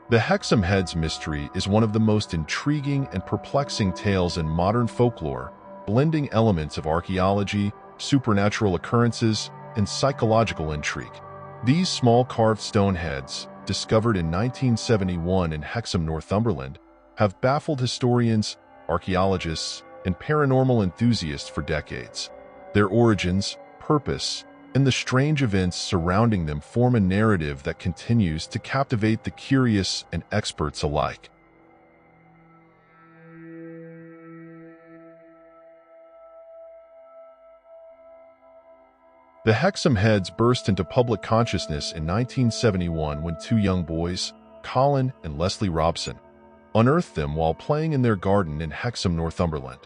The Hexham Heads mystery is one of the most intriguing and perplexing tales in modern folklore, blending elements of archaeology, supernatural occurrences, and psychological intrigue. These small carved stone heads, discovered in 1971 in Hexham, Northumberland, have baffled historians, archaeologists, and paranormal enthusiasts for decades. Their origins, purpose, and the strange events surrounding them form a narrative that continues to captivate the curious and experts alike. The Hexham Heads burst into public consciousness in 1971 when two young boys, Colin and Leslie Robson, unearthed them while playing in their garden in Hexham, Northumberland.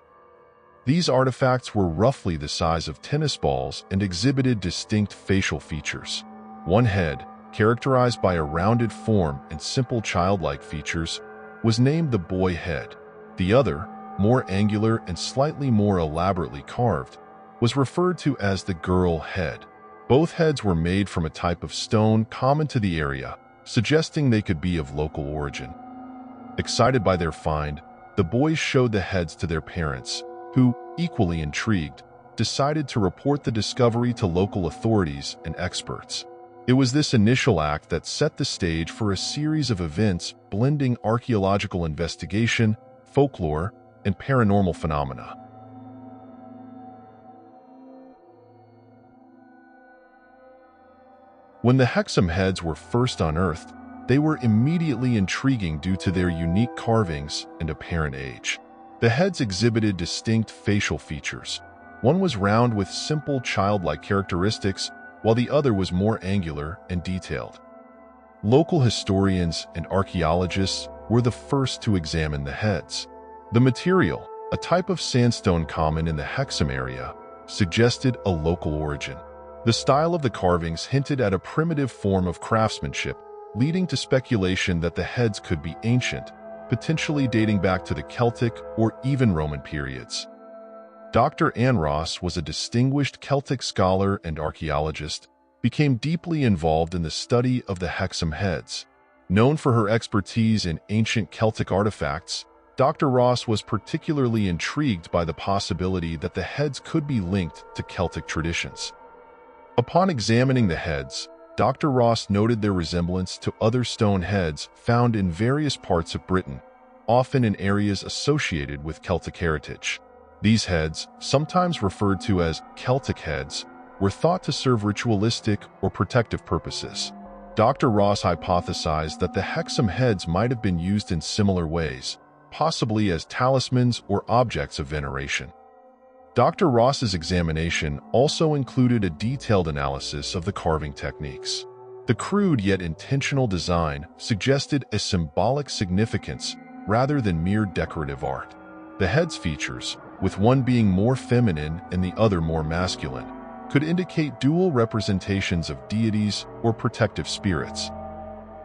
These artifacts were roughly the size of tennis balls and exhibited distinct facial features. One head, characterized by a rounded form and simple childlike features, was named the boy head. The other, more angular and slightly more elaborately carved, was referred to as the girl head. Both heads were made from a type of stone common to the area, suggesting they could be of local origin. Excited by their find, the boys showed the heads to their parents, who, equally intrigued, decided to report the discovery to local authorities and experts. It was this initial act that set the stage for a series of events blending archaeological investigation, folklore, and paranormal phenomena. When the Hexham Heads were first unearthed, they were immediately intriguing due to their unique carvings and apparent age. The heads exhibited distinct facial features. One was round with simple childlike characteristics, while the other was more angular and detailed. Local historians and archaeologists were the first to examine the heads. The material, a type of sandstone common in the Hexham area, suggested a local origin. The style of the carvings hinted at a primitive form of craftsmanship, leading to speculation that the heads could be ancient, potentially dating back to the Celtic or even Roman periods. Dr. Anne Ross was a distinguished Celtic scholar and archaeologist, became deeply involved in the study of the Hexham Heads. Known for her expertise in ancient Celtic artifacts, Dr. Ross was particularly intrigued by the possibility that the heads could be linked to Celtic traditions. Upon examining the heads, Dr. Ross noted their resemblance to other stone heads found in various parts of Britain, often in areas associated with Celtic heritage. These heads, sometimes referred to as Celtic heads, were thought to serve ritualistic or protective purposes. Dr. Ross hypothesized that the Hexham Heads might have been used in similar ways, possibly as talismans or objects of veneration. Dr. Ross's examination also included a detailed analysis of the carving techniques. The crude yet intentional design suggested a symbolic significance rather than mere decorative art. The head's features, with one being more feminine and the other more masculine, could indicate dual representations of deities or protective spirits.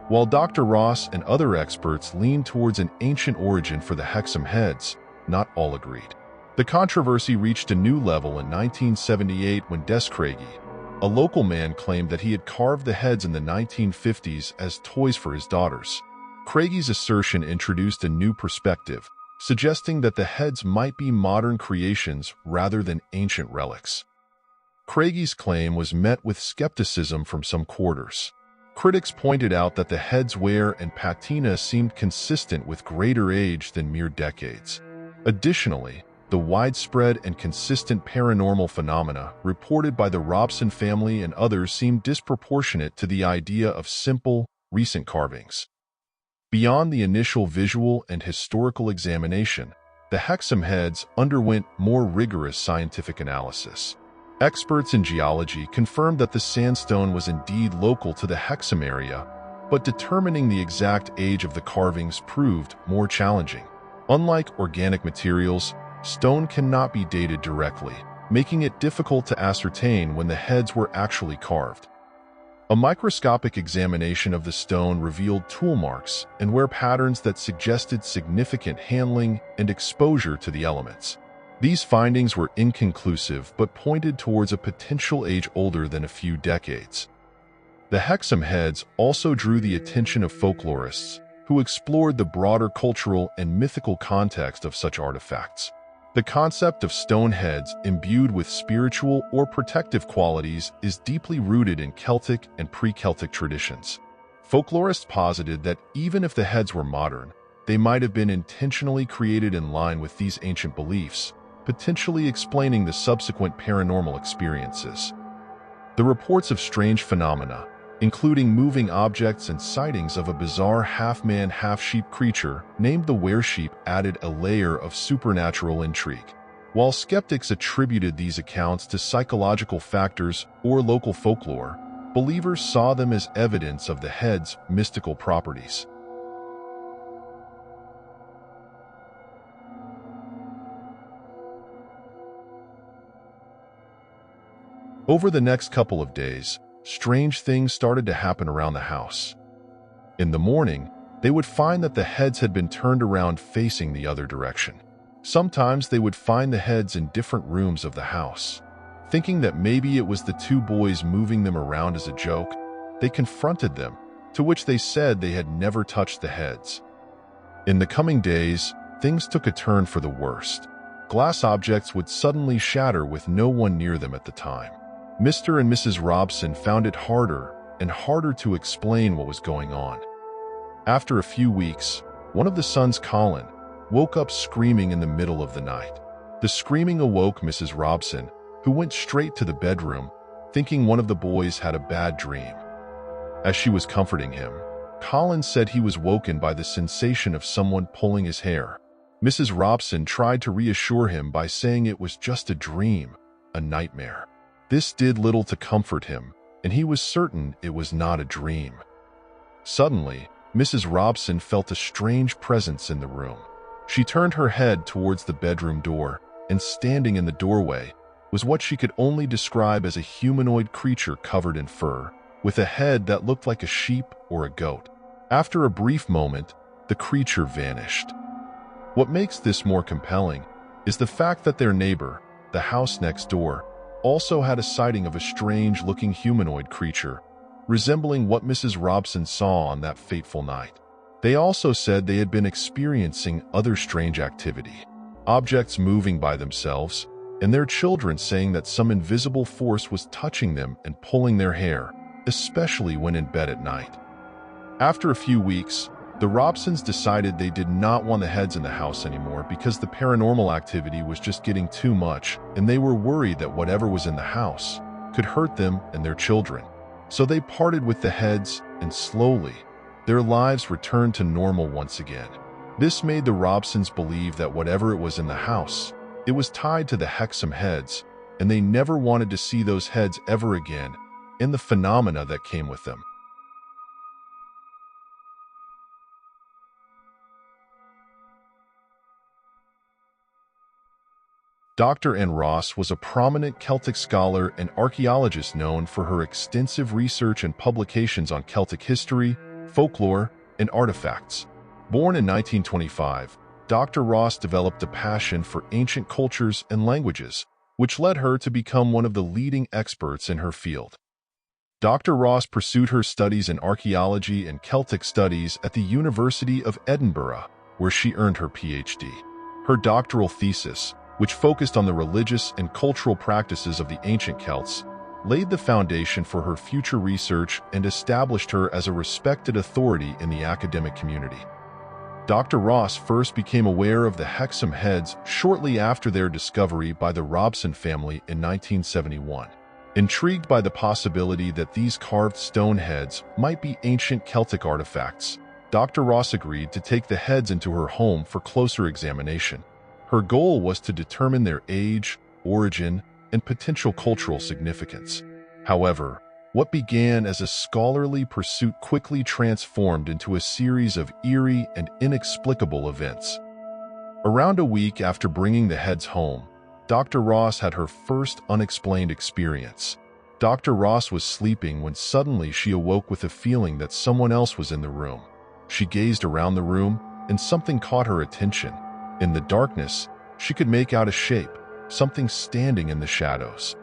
While Dr. Ross and other experts leaned towards an ancient origin for the Hexham Heads, not all agreed. The controversy reached a new level in 1978 when Des Craigie, a local man, claimed that he had carved the heads in the 1950s as toys for his daughters. Craigie's assertion introduced a new perspective, suggesting that the heads might be modern creations rather than ancient relics. Craigie's claim was met with skepticism from some quarters. Critics pointed out that the head's wear and patina seemed consistent with greater age than mere decades. Additionally, the widespread and consistent paranormal phenomena reported by the Robson family and others seemed disproportionate to the idea of simple, recent carvings. Beyond the initial visual and historical examination, the Hexham Heads underwent more rigorous scientific analysis. Experts in geology confirmed that the sandstone was indeed local to the Hexham area, but determining the exact age of the carvings proved more challenging. Unlike organic materials, stone cannot be dated directly, making it difficult to ascertain when the heads were actually carved. A microscopic examination of the stone revealed tool marks and wear patterns that suggested significant handling and exposure to the elements. These findings were inconclusive but pointed towards a potential age older than a few decades. The Hexham Heads also drew the attention of folklorists, who explored the broader cultural and mythical context of such artifacts. The concept of stone heads imbued with spiritual or protective qualities is deeply rooted in Celtic and pre-Celtic traditions. Folklorists posited that even if the heads were modern, they might have been intentionally created in line with these ancient beliefs, potentially explaining the subsequent paranormal experiences. The reports of strange phenomena, including moving objects and sightings of a bizarre half-man, half-sheep creature named the were-sheep, added a layer of supernatural intrigue. While skeptics attributed these accounts to psychological factors or local folklore, believers saw them as evidence of the head's mystical properties. Over the next couple of days, strange things started to happen around the house. In the morning, they would find that the heads had been turned around facing the other direction. Sometimes they would find the heads in different rooms of the house. Thinking that maybe it was the two boys moving them around as a joke, they confronted them, to which they said they had never touched the heads. In the coming days, things took a turn for the worst. Glass objects would suddenly shatter with no one near them at the time. Mr. and Mrs. Robson found it harder and harder to explain what was going on. After a few weeks, one of the sons, Colin, woke up screaming in the middle of the night. The screaming awoke Mrs. Robson, who went straight to the bedroom, thinking one of the boys had a bad dream. As she was comforting him, Colin said he was woken by the sensation of someone pulling his hair. Mrs. Robson tried to reassure him by saying it was just a dream, a nightmare. This did little to comfort him, and he was certain it was not a dream. Suddenly, Mrs. Robson felt a strange presence in the room. She turned her head towards the bedroom door, and standing in the doorway was what she could only describe as a humanoid creature covered in fur, with a head that looked like a sheep or a goat. After a brief moment, the creature vanished. What makes this more compelling is the fact that their neighbor, the house next door, also had a sighting of a strange-looking humanoid creature, resembling what Mrs. Robson saw on that fateful night. They also said they had been experiencing other strange activity, objects moving by themselves, and their children saying that some invisible force was touching them and pulling their hair, especially when in bed at night. After a few weeks, the Robsons decided they did not want the heads in the house anymore because the paranormal activity was just getting too much, and they were worried that whatever was in the house could hurt them and their children. So they parted with the heads, and slowly, their lives returned to normal once again. This made the Robsons believe that whatever it was in the house, it was tied to the Hexham Heads, and they never wanted to see those heads ever again, and the phenomena that came with them. Dr. Anne Ross was a prominent Celtic scholar and archaeologist known for her extensive research and publications on Celtic history, folklore, and artifacts. Born in 1925, Dr. Ross developed a passion for ancient cultures and languages, which led her to become one of the leading experts in her field. Dr. Ross pursued her studies in archaeology and Celtic studies at the University of Edinburgh, where she earned her PhD. Her doctoral thesis, which focused on the religious and cultural practices of the ancient Celts, laid the foundation for her future research and established her as a respected authority in the academic community. Dr. Ross first became aware of the Hexham Heads shortly after their discovery by the Robson family in 1971. Intrigued by the possibility that these carved stone heads might be ancient Celtic artifacts, Dr. Ross agreed to take the heads into her home for closer examination. Her goal was to determine their age, origin, and potential cultural significance. However, what began as a scholarly pursuit quickly transformed into a series of eerie and inexplicable events. Around a week after bringing the heads home, Dr. Ross had her first unexplained experience. Dr. Ross was sleeping when suddenly she awoke with a feeling that someone else was in the room. She gazed around the room, and something caught her attention. In the darkness, she could make out a shape, something standing in the shadows.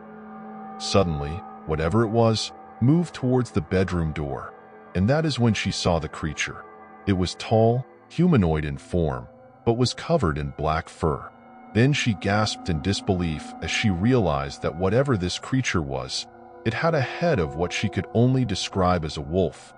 Suddenly, whatever it was, moved towards the bedroom door, and that is when she saw the creature. It was tall, humanoid in form, but was covered in black fur. Then she gasped in disbelief as she realized that whatever this creature was, it had a head of what she could only describe as a wolf.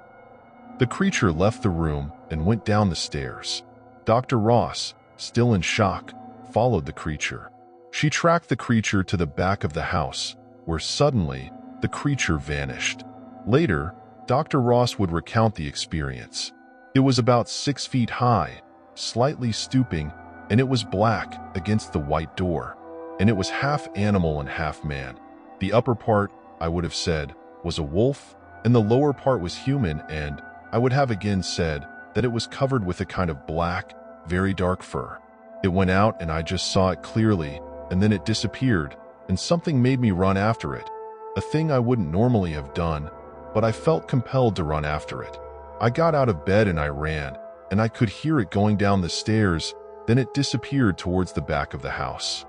The creature left the room and went down the stairs. Dr. Ross, still in shock, followed the creature. She tracked the creature to the back of the house, where suddenly the creature vanished. Later, Dr. Ross would recount the experience. It was about 6 feet high, slightly stooping, and it was black against the white door, and it was half animal and half man. The upper part, I would have said, was a wolf, and the lower part was human, and I would have again said that it was covered with a kind of black, very dark fur. It went out and I just saw it clearly, and then it disappeared, and something made me run after it. A thing I wouldn't normally have done, but I felt compelled to run after it. I got out of bed and I ran, and I could hear it going down the stairs, then it disappeared towards the back of the house.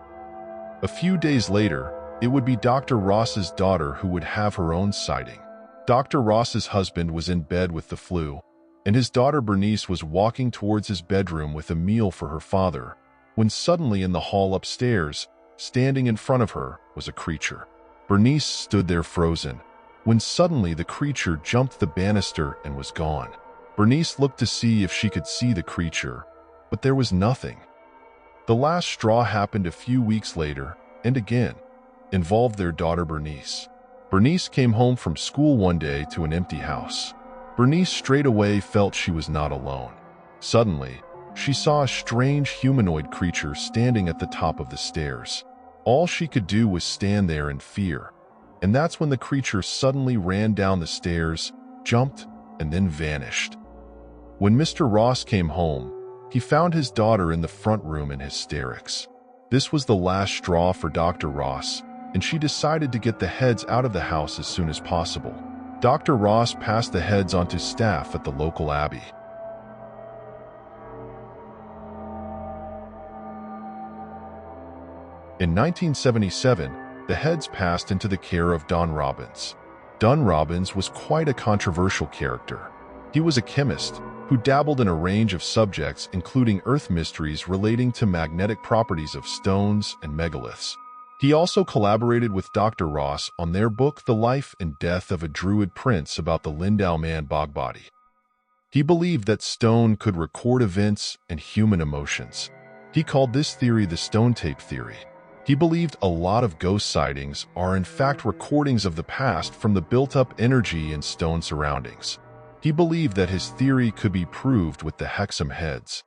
A few days later, it would be Dr. Ross's daughter who would have her own sighting. Dr. Ross's husband was in bed with the flu, and his daughter Bernice was walking towards his bedroom with a meal for her father, when suddenly in the hall upstairs, standing in front of her, was a creature. Bernice stood there frozen, when suddenly the creature jumped the banister and was gone. Bernice looked to see if she could see the creature, but there was nothing. The last straw happened a few weeks later, and again, involved their daughter Bernice. Bernice came home from school one day to an empty house. Bernice straight away felt she was not alone. Suddenly, she saw a strange humanoid creature standing at the top of the stairs. All she could do was stand there in fear, and that's when the creature suddenly ran down the stairs, jumped, and then vanished. When Mr. Ross came home, he found his daughter in the front room in hysterics. This was the last straw for Dr. Ross, and she decided to get the Heads out of the house as soon as possible. Dr. Ross passed the Heads on to staff at the local abbey. In 1977, the Heads passed into the care of Don Robbins. Don Robbins was quite a controversial character. He was a chemist who dabbled in a range of subjects including earth mysteries relating to magnetic properties of stones and megaliths. He also collaborated with Dr. Ross on their book The Life and Death of a Druid Prince about the Lindau Man bog body. He believed that stone could record events and human emotions. He called this theory the stone tape theory. He believed a lot of ghost sightings are in fact recordings of the past from the built-up energy in stone surroundings. He believed that his theory could be proved with the Hexham Heads.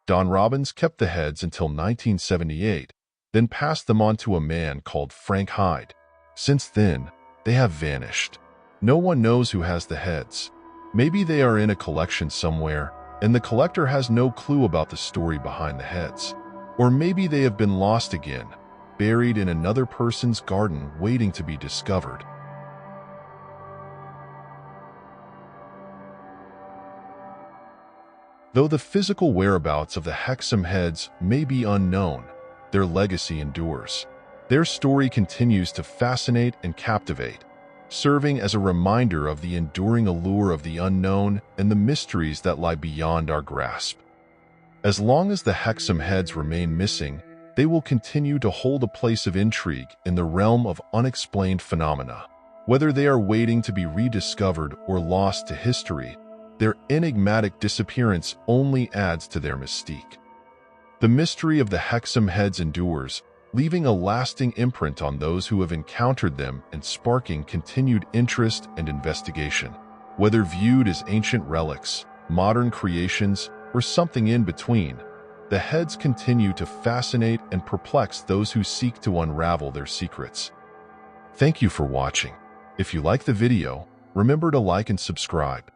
Don Robbins kept the Heads until 1978, then passed them on to a man called Frank Hyde. Since then, they have vanished. No one knows who has the Heads. Maybe they are in a collection somewhere, and the collector has no clue about the story behind the Heads. Or maybe they have been lost again, buried in another person's garden waiting to be discovered. Though the physical whereabouts of the Hexham Heads may be unknown, their legacy endures. Their story continues to fascinate and captivate, serving as a reminder of the enduring allure of the unknown and the mysteries that lie beyond our grasp. As long as the Hexham Heads remain missing, they will continue to hold a place of intrigue in the realm of unexplained phenomena. Whether they are waiting to be rediscovered or lost to history, their enigmatic disappearance only adds to their mystique. The mystery of the Hexham Heads endures, leaving a lasting imprint on those who have encountered them and sparking continued interest and investigation. Whether viewed as ancient relics, modern creations, or something in between, the Heads continue to fascinate and perplex those who seek to unravel their secrets. Thank you for watching. If you like the video, remember to like and subscribe.